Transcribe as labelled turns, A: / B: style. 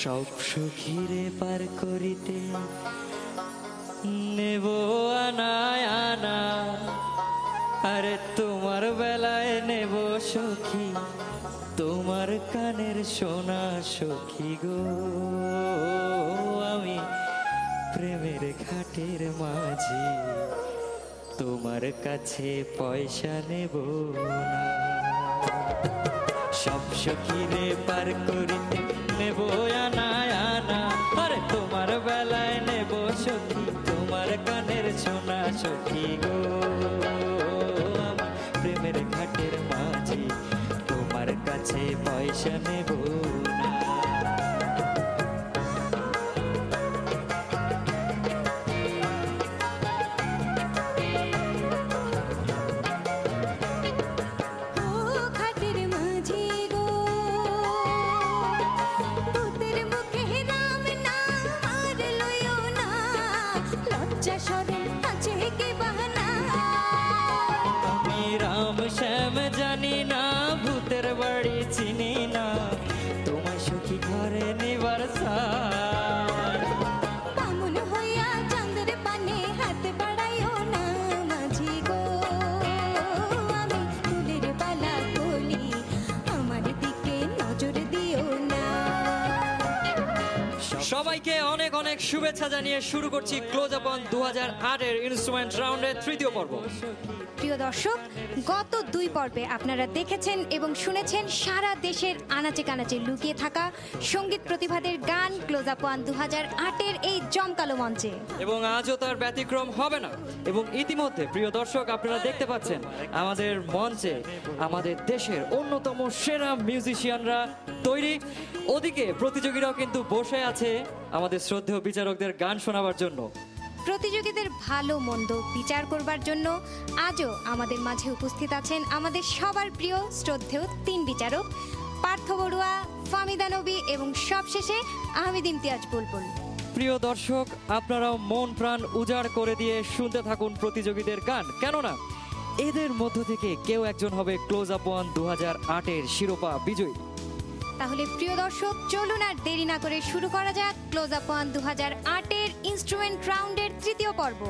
A: সব সুখীরে পার করিতে নেব আনায় আনা, আরে তোমার বেলায় নেব সখী তোমার কানের সোনা সখী গো। আমি প্রেমের ঘাটের মাঝি, তোমার কাছে পয়সা নেব না। সব সখীরে পার করিতে নেব আনা আনা, আরে তোমার বেলায় নেব সখী তোমার কানের সোনা সখী গো। আমি প্রেমের ঘাটের মাঝি, তোমার কাছে পয়সা নেব না। আমি রাম শ্যাম জানি না, ভূতের বাড়ি চিনি না, তোমার সখী ঘরে নিবার সার।
B: বামুন হইয়া চাঁদের পানে হাত বাড়াইও না মাঝি গো। আমি ফুলের পালা বলি, আমার দিকে নজর দিও না।
A: সবাইকে অনেক অনেক শুভেচ্ছা জানিয়ে শুরু করছি ক্লোজ আপ অন 2008 এর ইনস্ট্রুমেন্ট রাউন্ডের তৃতীয় পর্ব।
B: প্রিয় দর্শক, গত 2 পর্বে আপনারা দেখেছেন এবং শুনেছেন সারা দেশের আনাচে কানাচে লুকিয়ে থাকা সঙ্গীত প্রতিভাদের গান ক্লোজ আপ ওয়ান 2008 এর এই জমকালো মঞ্চে,
A: এবং আজও তার ব্যতিক্রম হবে না। এবং ইতিমধ্যে প্রিয় দর্শক আপনারা দেখতে পাচ্ছেন আমাদের মঞ্চে আমাদের দেশের অন্যতম সেরা মিউজিশিয়ানরা তৈরি। ওদিকে প্রতিযোগীরাও কিন্তু বসে আছে আমাদের শ্রদ্ধেয় বিচারকদের গান শোনাবার জন্য।
B: প্রতিযোগীদের ভালো মন্দ বিচার করবার জন্য আজও আমাদের মাঝে উপস্থিত আছেন আমাদের সবার প্রিয় শ্রদ্ধেয় 3 বিচারক, পার্থ বড়ুয়া, ফামিদা নবী এবং সবশেষে আহমেদ ইমতিয়াজ বুলবুল।
A: প্রিয় দর্শক, আপনারাও মন প্রাণ উজাড় করে দিয়ে শুনতে থাকুন প্রতিযোগীদের গান, কেননা এদের মধ্য থেকে কেউ একজন হবে ক্লোজ আপ ওয়ান 2008 এর শিরোপা বিজয়ী।
B: তাহলে প্রিয় দর্শক, চলুন আর দেরি না করে শুরু করা যাক ক্লোজ আপ ওয়ান 2008 এর ইনস্ট্রুমেন্ট রাউন্ডের তৃতীয় পর্ব।